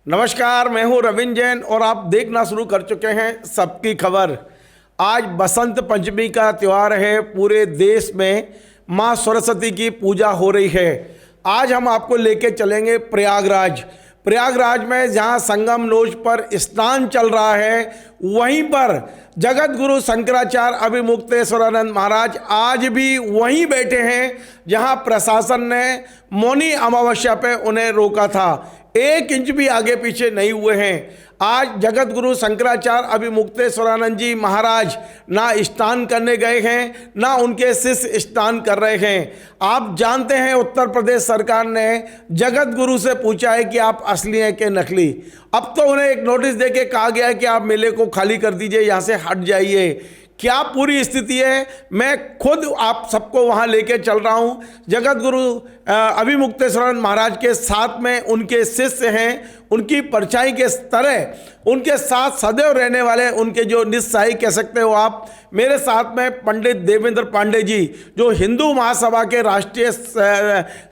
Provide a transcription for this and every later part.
नमस्कार, मैं हूं रविंद्र जैन और आप देखना शुरू कर चुके हैं सबकी खबर। आज बसंत पंचमी का त्यौहार है। पूरे देश में मां सरस्वती की पूजा हो रही है। आज हम आपको लेके चलेंगे प्रयागराज में, जहां संगम नोज पर स्नान चल रहा है। वहीं पर जगत गुरु शंकराचार्य अभिमुक्तेश्वरानंद महाराज आज भी वहीं बैठे हैं जहां प्रशासन ने मौनी अमावस्या पे उन्हें रोका था। 1 इंच भी आगे पीछे नहीं हुए हैं। आज जगत गुरु शंकराचार्य अभिमुक्तेश्वरानंद जी महाराज ना स्नान करने गए हैं, ना उनके शिष्य स्नान कर रहे हैं। आप जानते हैं उत्तर प्रदेश सरकार ने जगत गुरु से पूछा है कि आप असली हैं कि नकली। अब तो उन्हें एक नोटिस देके कहा गया है कि आप मेले को खाली कर दीजिए, यहाँ से हट जाइए। क्या पूरी स्थिति है, मैं खुद आप सबको वहां लेके चल रहा हूं। जगत गुरु अभिमुक्तेश्वरानंद महाराज के साथ में उनके शिष्य हैं, उनकी परछाई के तरह उनके साथ सदैव रहने वाले उनके जो निस्सहाय कह सकते हो आप। मेरे साथ में पंडित देवेंद्र पांडे जी, जो हिंदू महासभा के राष्ट्रीय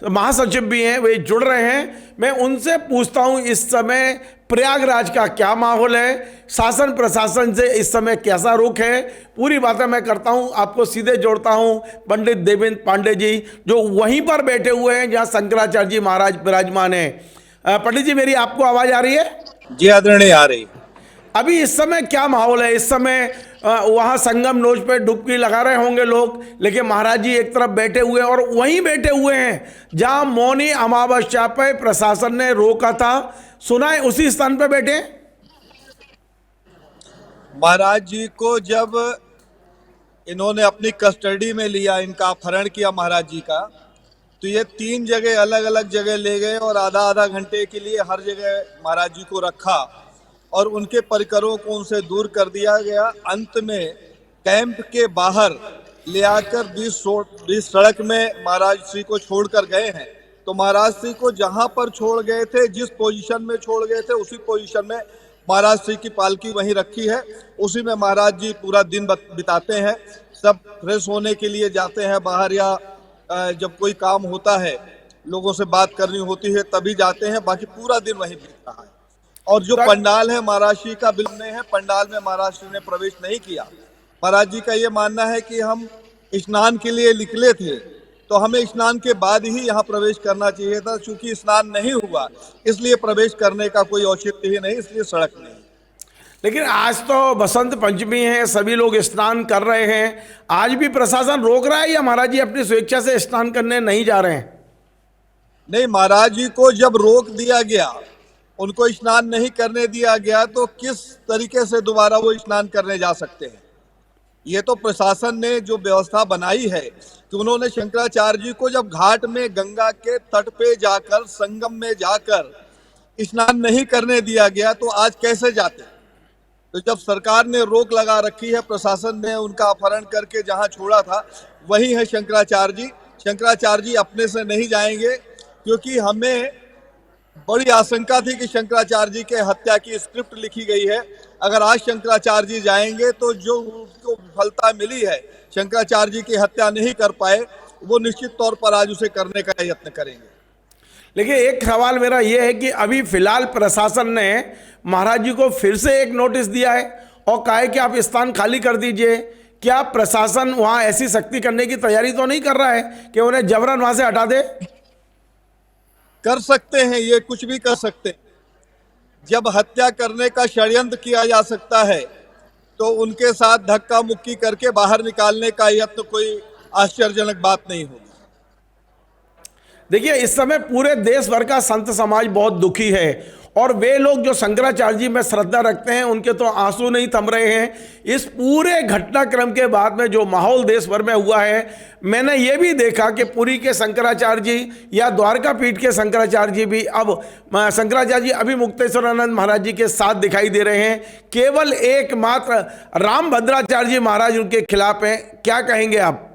महासचिव भी हैं, वे जुड़ रहे हैं। मैं उनसे पूछता हूं इस समय प्रयागराज का क्या माहौल है, शासन प्रशासन से इस समय कैसा रुख है। पूरी बातें मैं करता हूं, आपको सीधे जोड़ता हूं पंडित देवेंद्र पांडे जी, जो वहीं पर बैठे हुए हैं जहां शंकराचार्य जी महाराज विराजमान हैं। पंडित जी, मेरी आपको आवाज आ रही है? जी आदरणीय, आ रही। अभी इस समय क्या माहौल है? इस समय वहाँ संगम नोज पे डुबकी लगा रहे होंगे लोग, लेकिन महाराज जी एक तरफ बैठे हुए हैं और वहीं बैठे हुए हैं जहाँ मौनी अमावस्या पे प्रशासन ने रोका था। सुना है उसी स्थान पे बैठे। महाराज जी को जब इन्होंने अपनी कस्टडी में लिया, इनका अपहरण किया महाराज जी का, तो ये 3 जगह अलग अलग जगह ले गए और आधा आधा घंटे के लिए हर जगह महाराज जी को रखा और उनके परिकरों को उनसे दूर कर दिया गया। अंत में कैंप के बाहर ले आकर बीच सड़क में महाराज श्री को छोड़कर गए हैं। तो महाराज श्री को जहां पर छोड़ गए थे, जिस पोजीशन में छोड़ गए थे, उसी पोजीशन में महाराज श्री की पालकी वहीं रखी है। उसी में महाराज जी पूरा दिन बिताते हैं। सब फ्रेश होने के लिए जाते हैं बाहर, या जब कोई काम होता है, लोगों से बात करनी होती है, तभी जाते हैं। बाकी पूरा दिन वहीं बीतता है। और जो पंडाल है महाराज श्री का, बिल्कुल है, पंडाल में महाराज श्री ने प्रवेश नहीं किया। महाराज जी का ये मानना है कि हम स्नान के लिए निकले थे तो हमें स्नान के बाद ही यहाँ प्रवेश करना चाहिए था। चूंकि स्नान नहीं हुआ इसलिए प्रवेश करने का कोई औचित्य ही नहीं, इसलिए सड़क नहीं। लेकिन आज तो बसंत पंचमी है, सभी लोग स्नान कर रहे हैं। आज भी प्रशासन रोक रहा है या महाराज जी अपनी स्वेच्छा से स्नान करने नहीं जा रहे हैं? नहीं, महाराज जी को जब रोक दिया गया, उनको स्नान नहीं करने दिया गया, तो किस तरीके से दोबारा वो स्नान करने जा सकते हैं? ये तो प्रशासन ने जो व्यवस्था बनाई है कि उन्होंने शंकराचार्य जी को जब घाट में गंगा के तट पे जाकर, संगम में जाकर स्नान नहीं करने दिया गया, तो आज कैसे जाते? तो जब सरकार ने रोक लगा रखी है, प्रशासन ने उनका अपहरण करके जहां छोड़ा था वही है शंकराचार्य जी। शंकराचार्य जी अपने से नहीं जाएंगे, क्योंकि हमें बड़ी आशंका थी कि शंकराचार्य जी के हत्या की स्क्रिप्ट लिखी गई है। अगर आज शंकराचार्य जी जाएंगे तो जो उनको विफलता मिली है, शंकराचार्य जी की हत्या नहीं कर पाए, वो निश्चित तौर पर आज उसे करने का यत्न करेंगे। लेकिन एक सवाल मेरा यह है कि अभी फिलहाल प्रशासन ने महाराज जी को फिर से एक नोटिस दिया है और कहा है कि आप स्थान खाली कर दीजिए। क्या प्रशासन वहां ऐसी सख्ती करने की तैयारी तो नहीं कर रहा है कि उन्हें जबरन वहां से हटा दे? कर सकते हैं, ये कुछ भी कर सकते हैं। जब हत्या करने का षड्यंत्र किया जा सकता है तो उनके साथ धक्का मुक्की करके बाहर निकालने का यत्न कोई आश्चर्यजनक बात नहीं होगी। देखिए, इस समय पूरे देश भर का संत समाज बहुत दुखी है और वे लोग जो शंकराचार्य जी में श्रद्धा रखते हैं, उनके तो आंसू नहीं थम रहे हैं। इस पूरे घटनाक्रम के बाद में जो माहौल देश भर में हुआ है, मैंने ये भी देखा कि पुरी के शंकराचार्य जी या द्वारका पीठ के शंकराचार्य जी भी अब शंकराचार्य जी अभिमुक्तेश्वरानंद महाराज जी के साथ दिखाई दे रहे हैं। केवल एकमात्र रामभद्राचार्य जी महाराज उनके खिलाफ हैं। क्या कहेंगे आप?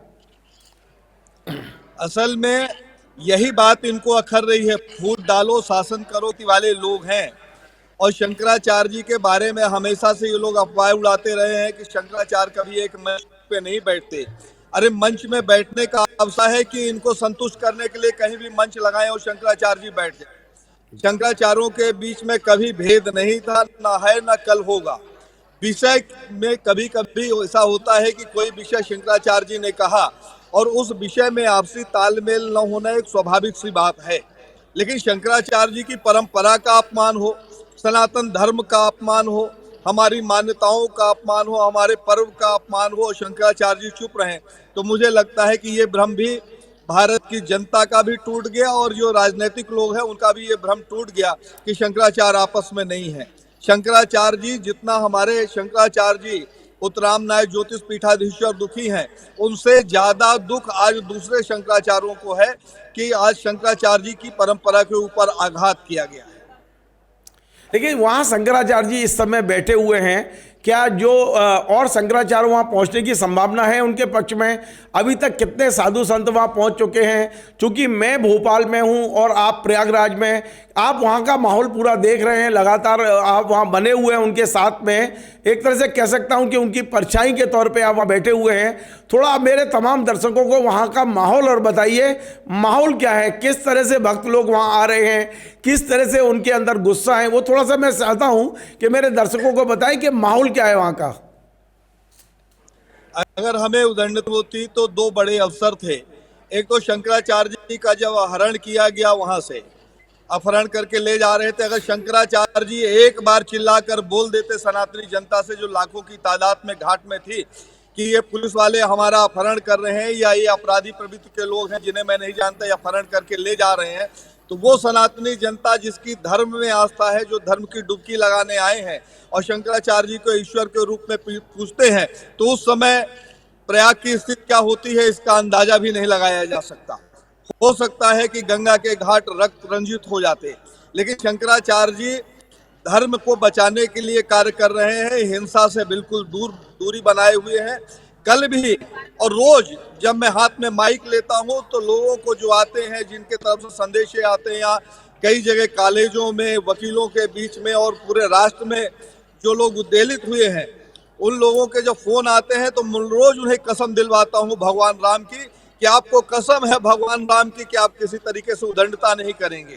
असल में यही बात इनको अखर रही है। फूट डालो शासन करो वाले लोग हैं, और शंकराचार्य जी के बारे में हमेशा से ये लोग अफवाह उड़ाते रहे हैं कि शंकराचार्य कभी एक मंच पे नहीं बैठते। अरे मंच में बैठने का अवसर है कि इनको संतुष्ट करने के लिए कहीं भी मंच लगाएं और शंकराचार्य जी बैठ जाए। शंकराचार्यों के बीच में कभी भेद नहीं था, ना है ना कल होगा। विषय में कभी कभी ऐसा होता है कि कोई विषय शंकराचार्य जी ने कहा और उस विषय में आपसी तालमेल न होना एक स्वाभाविक सी बात है, लेकिन शंकराचार्य जी की परंपरा का अपमान हो, सनातन धर्म का अपमान हो, हमारी मान्यताओं का अपमान हो, हमारे पर्व का अपमान हो, शंकराचार्य जी चुप रहें, तो मुझे लगता है कि ये भ्रम भी भारत की जनता का भी टूट गया और जो राजनीतिक लोग हैं उनका भी ये भ्रम टूट गया कि शंकराचार्य आपस में नहीं है। शंकराचार्य जी जितना हमारे शंकराचार्य जी उत्तराम नायक ज्योतिष पीठाधीश्वर दुखी हैं, उनसे ज्यादा दुख आज दूसरे शंकराचार्यों को है कि आज शंकराचार्य जी की परंपरा के ऊपर आघात किया गया है। लेकिन वहाँ शंकराचार्य जी इस समय बैठे हुए हैं, क्या जो और शंकराचार्य वहाँ पहुँचने की संभावना है उनके पक्ष में? अभी तक कितने साधु संत वहाँ पहुँच चुके हैं? क्योंकि मैं भोपाल में हूँ और आप प्रयागराज में, आप वहाँ का माहौल पूरा देख रहे हैं, लगातार आप वहाँ बने हुए हैं उनके साथ में। एक तरह से कह सकता हूँ कि उनकी परछाई के तौर पे आप वहाँ बैठे हुए हैं। थोड़ा आप मेरे तमाम दर्शकों को वहाँ का माहौल और बताइए, माहौल क्या है, किस तरह से भक्त लोग वहाँ आ रहे हैं, किस तरह से उनके अंदर गुस्सा है, वो थोड़ा सा मैं चाहता हूँ कि मेरे दर्शकों को बताएं कि माहौल क्या है वहाँ का। अगर हमें उदंडित होती तो दो बड़े अवसर थे। एक तो शंकराचार्य जी का जब हरण किया गया, वहां से अपहरण करके ले जा रहे थे, अगर शंकराचार्य जी एक बार चिल्लाकर बोल देते सनातनी जनता से जो लाखों की तादाद में घाट में थी कि ये पुलिस वाले हमारा अपहरण कर रहे हैं या ये अपराधी प्रवृत्ति के लोग हैं जिन्हें मैं नहीं जानता, या अपहरण करके ले जा रहे हैं, तो वो सनातनी जनता जिसकी धर्म में आस्था है, जो धर्म की डुबकी लगाने आए हैं और शंकराचार्य जी को ईश्वर के रूप में पूजते हैं, तो उस समय प्रयाग की स्थिति क्या होती है इसका अंदाजा भी नहीं लगाया जा सकता। हो सकता है कि गंगा के घाट रक्त रंजित हो जाते, लेकिन शंकराचार्य जी धर्म को बचाने के लिए कार्य कर रहे हैं, हिंसा से बिल्कुल दूरी बनाए हुए हैं। कल भी और रोज जब मैं हाथ में माइक लेता हूं तो लोगों को जो आते हैं, जिनके तरफ से संदेशे आते हैं, या कई जगह कॉलेजों में, वकीलों के बीच में और पूरे राष्ट्र में जो लोग उद्वेलित हुए हैं, उन लोगों के जब फोन आते हैं तो रोज उन्हें कसम दिलवाता हूं भगवान राम की कि आपको कसम है भगवान राम की कि आप किसी तरीके से उदंडता नहीं करेंगे,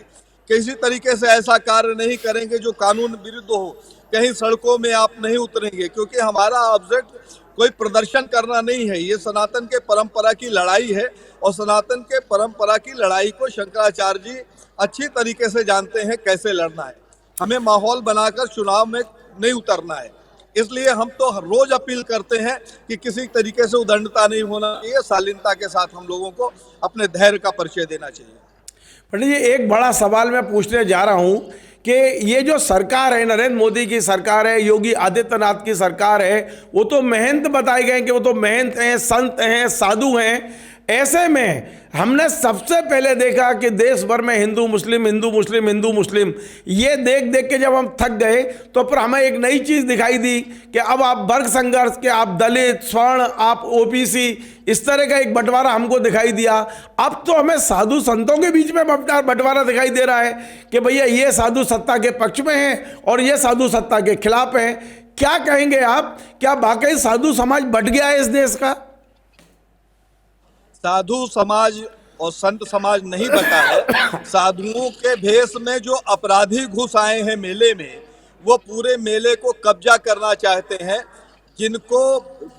किसी तरीके से ऐसा कार्य नहीं करेंगे जो कानून विरुद्ध हो, कहीं सड़कों में आप नहीं उतरेंगे, क्योंकि हमारा ऑब्जेक्ट कोई प्रदर्शन करना नहीं है। ये सनातन के परंपरा की लड़ाई है और सनातन के परंपरा की लड़ाई को शंकराचार्य जी अच्छी तरीके से जानते हैं कैसे लड़ना है। हमें माहौल बनाकर चुनाव में नहीं उतरना है, इसलिए हम तो रोज अपील करते हैं कि किसी तरीके से उदंडता नहीं होना चाहिए, शालीनता के साथ हम लोगों को अपने धैर्य का परिचय देना चाहिए। पंडित जी, एक बड़ा सवाल मैं पूछने जा रहा हूं कि ये जो सरकार है, नरेंद्र मोदी की सरकार है, योगी आदित्यनाथ की सरकार है, वो तो महंत बताए गए कि वो तो महंत हैं, संत हैं, साधु हैं। ऐसे में हमने सबसे पहले देखा कि देश भर में हिंदू मुस्लिम, हिंदू मुस्लिम, हिंदू मुस्लिम, ये देख देख के जब हम थक गए तो फिर हमें एक नई चीज़ दिखाई दी कि अब आप वर्ग संघर्ष के, आप दलित, स्वर्ण, आप ओबीसी, इस तरह का एक बंटवारा हमको दिखाई दिया। अब तो हमें साधु संतों के बीच में बंटवारा दिखाई दे रहा है कि भैया ये साधु सत्ता के पक्ष में हैं और ये साधु सत्ता के खिलाफ हैं। क्या कहेंगे आप, क्या वाकई साधु समाज बट गया है इस देश का? साधु समाज और संत समाज नहीं बता है। साधुओं के भेष में जो अपराधी घुस आए हैं मेले में, वो पूरे मेले को कब्जा करना चाहते हैं। जिनको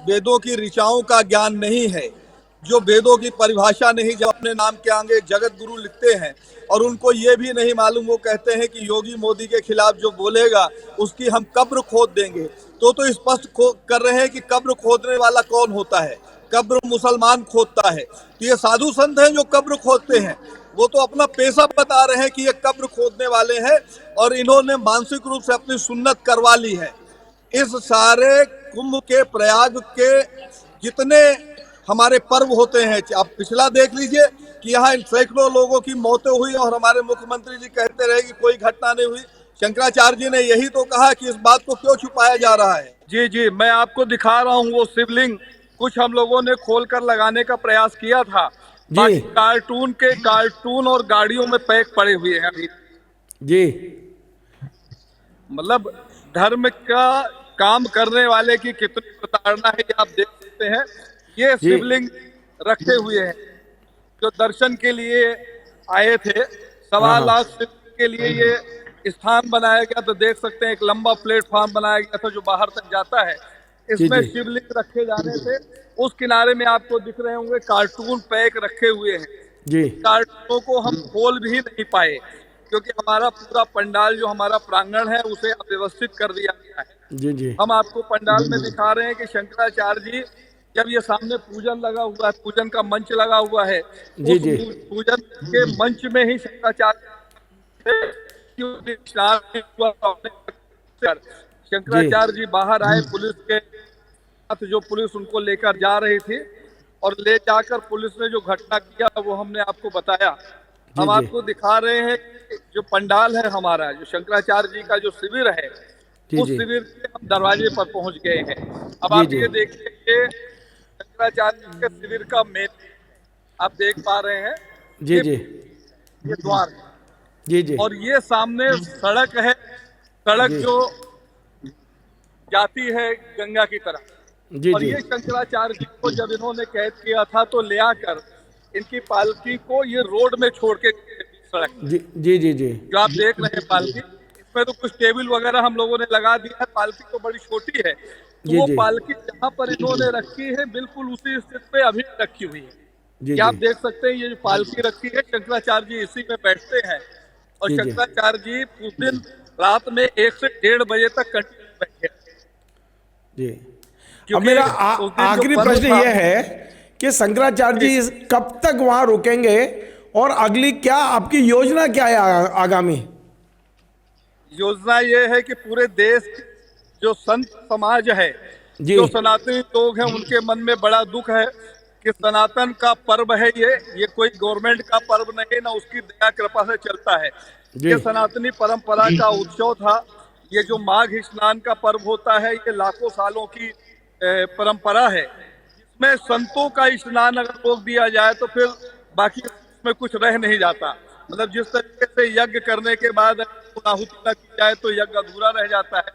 वेदों की ऋचाओं का ज्ञान नहीं है, जो वेदों की परिभाषा नहीं, जब अपने नाम के आगे जगत गुरु लिखते हैं और उनको ये भी नहीं मालूम, वो कहते हैं कि योगी मोदी के खिलाफ जो बोलेगा उसकी हम कब्र खोद देंगे, तो स्पष्ट कर रहे हैं कि कब्र खोदने वाला कौन होता है। कब्र मुसलमान खोदता है, तो ये साधु संत हैं जो कब्र खोदते हैं। वो तो अपना पेशा बता रहे हैं कि ये कब्र खोदने वाले हैं और इन्होंने मानसिक रूप से अपनी सुन्नत करवा ली है। इस सारे कुंभ के, प्रयाग के जितने हमारे पर्व होते हैं, आप पिछला देख लीजिए कि यहाँ सैकड़ों लोगों की मौतें हुई और हमारे मुख्यमंत्री जी कहते रहे कि कोई घटना नहीं हुई। शंकराचार्य जी ने यही तो कहा कि इस बात को क्यों छुपाया जा रहा है। जी जी, मैं आपको दिखा रहा हूँ वो शिवलिंग, कुछ हम लोगों ने खोलकर लगाने का प्रयास किया था, बाकी कार्टून और गाड़ियों में पैक पड़े हुए हैं अभी जी। मतलब धर्म का काम करने वाले की कितनी प्रताड़ना है, आप देख सकते हैं। ये शिवलिंग रखे हुए हैं जो दर्शन के लिए आए थे। 1.25 लाख के लिए ये स्थान बनाया गया। तो देख सकते हैं एक लंबा प्लेटफॉर्म बनाया गया था जो बाहर तक जाता है। इसमें जी। शिवलिंग रखे जाने थे। उस किनारे में आपको दिख रहे होंगे कार्टून पैक रखे हुए हैं। जी कार्टूनों को हम खोल भी नहीं पाए क्योंकि हमारा पूरा पंडाल जो हमारा प्रांगण है उसे अव्यवस्थित कर दिया गया है। जी जी हम आपको पंडाल में दिखा रहे हैं कि शंकराचार्य जी जब ये सामने पूजन लगा हुआ है, पूजन का मंच लगा हुआ है, जी उस जी पूजन के मंच में ही जी शंकराचार्य जी बाहर आए पुलिस के साथ, जो पुलिस उनको लेकर जा रही थी, और ले जाकर पुलिस ने जो घटना किया वो हमने आपको बताया। जी हम जी आपको दिखा रहे हैं कि जो पंडाल है हमारा, जो शंकराचार्य जी का जो शिविर है, जी उस जी शिविर के हम दरवाजे पर पहुंच गए हैं। अब जी आप जी ये देखिए शंकराचार्य जी के शिविर का मेन आप देख पा रहे हैं जी कि जी ये द्वार है जी जी और ये सामने सड़क है, सड़क जी जो जाती है गंगा की तरफ। जी और जी ये शंकराचार्य जी को जब इन्होंने कैद किया था तो ले आकर इनकी पालकी को ये रोड में छोड़ के सड़क, जी जी जी जी जो आप देख रहे हैं पालकी, इसमें तो कुछ टेबल वगैरह हम लोगों ने लगा दिया है। पालकी तो बड़ी छोटी है, तो जी वो जी पालकी जहाँ पर इन्होंने रखी है बिल्कुल उसी स्थिति पे अभी रखी हुई है। जी ये आप जी देख सकते हैं, ये जो पालकी रखी है शंकराचार्य जी इसी में बैठते हैं। और जी जी शंकराचार्य जी उस दिन रात में 1 से 1:30 बजे तक कंटिन्यू बैठे, जी अब क्योंकि मेरा उस दिन जो आखिरी पर्व प्रश्न था, ये है कि शंकराचार्य जी कब तक वहां रुकेंगे और अगली क्या आपकी योजना क्या है आगामी? योजना ये है कि पूरे देश के जो संत समाज है, जी जो सनातनी लोग हैं, उनके मन में बड़ा दुख है कि सनातन का पर्व है ये कोई गवर्नमेंट का पर्व नहीं, ना उसकी दया कृपा से चलता है। जी ये सनातनी परंपरा का उत्सव था। ये जो माघ स्नान का पर्व होता है, ये लाखों सालों की परंपरा है। इसमें संतों का स्नान अगर रोक दिया जाए तो फिर बाकी इसमें कुछ रह नहीं जाता। मतलब जिस तरीके से यज्ञ करने के बाद आहुति न की जाए तो यज्ञ अधूरा रह जाता है,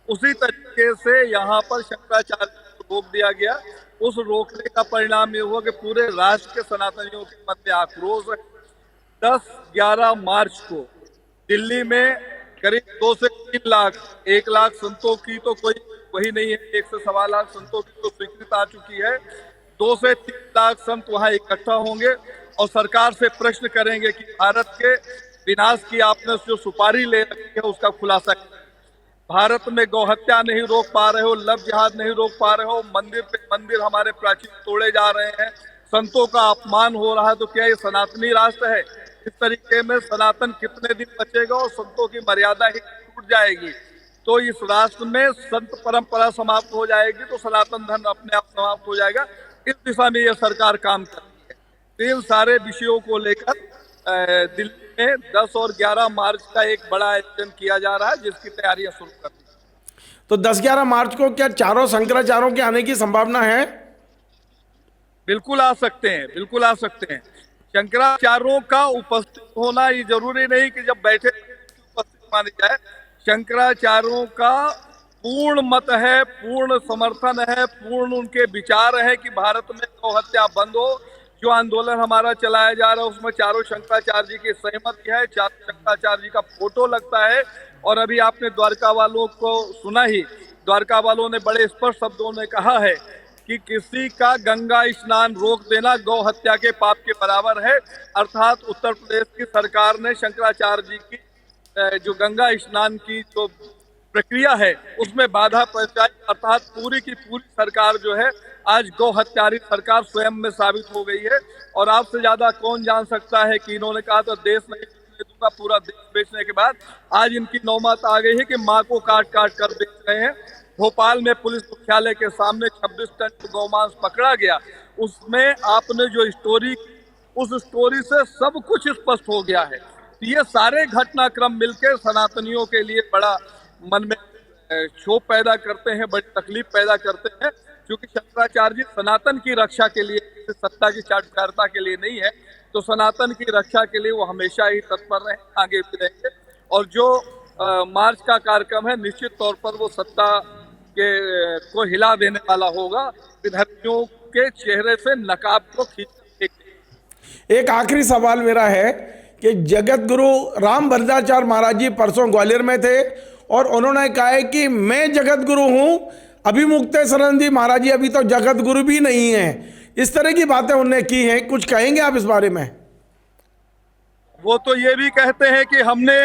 उसी तरीके से यहाँ पर शंकराचार्य को रोक दिया गया। उस रोकने का परिणाम ये हुआ कि पूरे राष्ट्र के सनातनियों के मन में आक्रोश है। 10-11 मार्च को दिल्ली में करीब 2 से 3 लाख, 1 लाख संतों की तो कोई वही नहीं है, 1 से 1.25 लाख संतों की तो स्वीकृति आ चुकी है। 2 से 3 लाख संत वहां इकट्ठा होंगे और सरकार से प्रश्न करेंगे कि भारत के विनाश की आपने जो सुपारी ले रखी है उसका खुलासा करें। भारत में गौहत्या नहीं रोक पा रहे हो, लव जिहाद नहीं रोक पा रहे हो, मंदिर पे मंदिर हमारे प्राचीन तोड़े जा रहे हैं, संतों का अपमान हो रहा है, तो क्या ये सनातनी राष्ट्र है? इस तरीके में सनातन कितने दिन बचेगा और संतों की मर्यादा ही टूट जाएगी। तो इस राष्ट्र में संत परंपरा समाप्त हो जाएगी तो सनातन धर्म अपने आप समाप्त हो जाएगा। इस दिशा में यह सरकार काम कर रही है। तो इन सारे विषयों को लेकर दिल्ली में 10 और 11 मार्च का एक बड़ा आयोजन किया जा रहा है, जिसकी तैयारियां शुरू कर दी। तो 10-11 मार्च को क्या चारों शंकराचार्यों के आने की संभावना है? बिल्कुल आ सकते हैं, बिल्कुल आ सकते हैं। शंकराचार्यों का उपस्थित होना ये जरूरी नहीं कि जब बैठे उपस्थित मानी जाए। शंकराचार्यों का पूर्ण मत है, पूर्ण समर्थन है, पूर्ण उनके विचार है कि भारत में गौहत्या बंद हो। जो आंदोलन हमारा चलाया जा रहा है उसमें चारों शंकराचार्य जी की सहमति है, चारों शंकराचार्य जी का फोटो लगता है। और अभी आपने द्वारका वालों को सुना ही, द्वारका वालों ने बड़े स्पष्ट शब्दों में कहा है कि किसी का गंगा स्नान रोक देना गौ हत्या के पाप के बराबर है। अर्थात उत्तर प्रदेश की सरकार ने शंकराचार्य जी की जो गंगा स्नान की जो प्रक्रिया है उसमें बाधा पहुंचाई। अर्थात पूरी की पूरी सरकार जो है आज गौ हत्यारी सरकार स्वयं में साबित हो गई है। और आपसे ज्यादा कौन जान सकता है कि इन्होंने कहा था देश नहीं बेचने दूंगा, पूरा देश बेचने के बाद आज इनकी नौबत आ गई है कि माँ को काट काट कर बेच रहे हैं। भोपाल में पुलिस मुख्यालय के सामने 26 टन गौमांस पकड़ा गया। उसमें आपने जो स्टोरी, उस स्टोरी से सब कुछ स्पष्ट हो गया है। तो ये सारे घटनाक्रम मिलकर सनातनियों के लिए बड़ा मन में क्षोभ पैदा करते हैं, बड़ी तकलीफ पैदा करते हैं। क्योंकि शंकराचार्य जी सनातन की रक्षा के लिए, सत्ता की चाटुकारिता के लिए नहीं है, तो सनातन की रक्षा के लिए वो हमेशा ही तत्पर रहे, आगे भी रहेंगे। और जो मार्च का कार्यक्रम है निश्चित तौर पर वो सत्ता के को हिला देने वाला होगा। विधर्मियों के चेहरे से नकाब को खींच। एक आखिरी सवाल मेरा है कि जगत गुरु राम भद्राचार्य महाराज जी परसों ग्वालियर में थे और उन्होंने कहा है कि मैं जगत गुरु हूँ, अभी मुक्तेश्वरानंद जी महाराज जी अभी तो जगत गुरु भी नहीं है। इस तरह की बातें उन्होंने की हैं, कुछ कहेंगे आप इस बारे में? वो तो ये भी कहते हैं कि हमने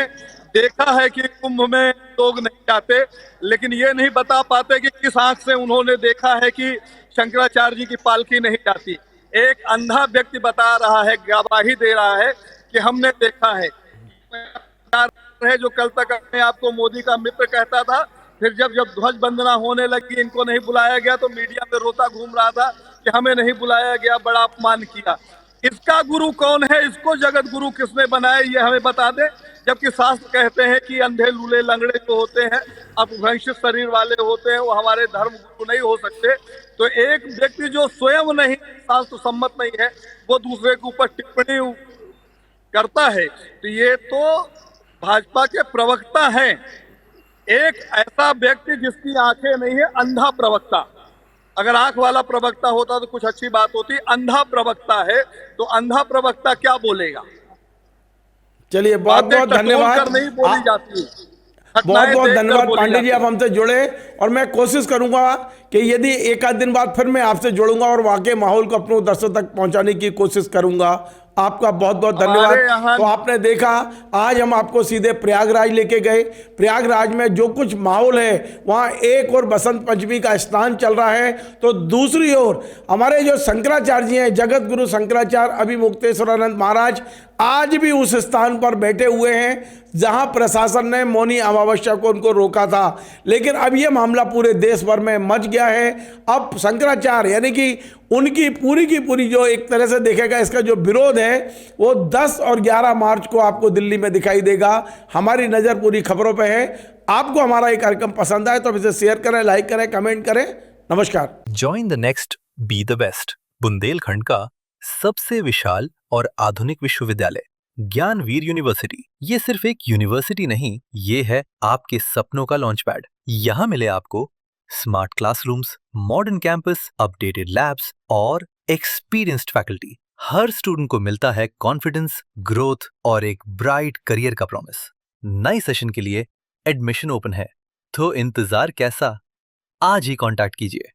देखा है कि कुंभ में लोग नहीं जाते, लेकिन ये नहीं बता पाते कि किस आंख से उन्होंने देखा है कि शंकराचार्य जी की पालकी नहीं जाती। एक अंधा व्यक्ति बता रहा है, गवाही दे रहा है कि हमने देखा है जो कल तक अपने आप को मोदी का मित्र कहता था, फिर जब जब ध्वज वंदना होने लगी, इनको नहीं बुलाया गया तो मीडिया में रोता घूम रहा था कि हमें नहीं बुलाया गया, बड़ा अपमान किया। इसका गुरु कौन है, इसको जगत गुरु किसने बनाया, ये हमें बता दे। जबकि शास्त्र कहते हैं कि अंधे लूले लंगड़े जो होते हैं, अपभ्रंशित शरीर वाले होते हैं, वो हमारे धर्म गुरु नहीं हो सकते। तो एक व्यक्ति जो स्वयं नहीं शास्त्र सम्मत नहीं है, वो दूसरे के ऊपर टिप्पणी करता है, तो ये तो भाजपा के प्रवक्ता हैं। एक ऐसा व्यक्ति जिसकी आंखें नहीं है, अंधा प्रवक्ता। अगर आंख वाला प्रवक्ता होता तो कुछ अच्छी बात होती, अंधा प्रवक्ता है, तो अंधा प्रवक्ता क्या बोलेगा? चलिए बहुत बहुत धन्यवाद, नहीं बोली जाती। बहुत बहुत धन्यवाद पांडे जी, आप हमसे जुड़े और मैं कोशिश करूंगा कि यदि एक आध दिन बाद फिर मैं आपसे जुड़ूंगा और वाकई माहौल को अपने दर्शकों तक पहुंचाने की कोशिश करूंगा। आपका बहुत बहुत धन्यवाद। तो आपने देखा, आज हम आपको सीधे प्रयागराज लेके गए। प्रयागराज में जो कुछ माहौल है, वहाँ एक और बसंत पंचमी का स्नान चल रहा है, तो दूसरी ओर हमारे जो शंकराचार्य जी हैं, जगत गुरु शंकराचार्य अभी मुक्तेश्वरानंद महाराज आज भी उस स्थान पर बैठे हुए हैं जहां प्रशासन ने मौनी अमावस्या को उनको रोका था। लेकिन अब यह मामला पूरे देश भर में मच गया है। अब शंकराचार्य यानी कि उनकी पूरी की पूरी जो एक तरह से देखेगा, इसका जो विरोध है वो 10 और 11 मार्च को आपको दिल्ली में दिखाई देगा। हमारी नज़र पूरी खबरों पे है। आपको हमारा ये कार्यक्रम पसंद आए तो इसे शेयर करें, लाइक करें, कमेंट करें। नमस्कार। Join the next be the best, Bundelkhand का सबसे विशाल और आधुनिक विश्वविद्यालय ज्ञानवीर यूनिवर्सिटी। ये सिर्फ एक यूनिवर्सिटी नहीं, ये है आपके सपनों का लॉन्च पैड। यहाँ मिले आपको smart classrooms, modern campus, updated labs और एक्सपीरियंस्ड फैकल्टी। हर स्टूडेंट को मिलता है कॉन्फिडेंस, ग्रोथ और एक ब्राइट करियर का प्रॉमिस। नए सेशन के लिए एडमिशन ओपन है, तो इंतजार कैसा? आज ही कांटेक्ट कीजिए।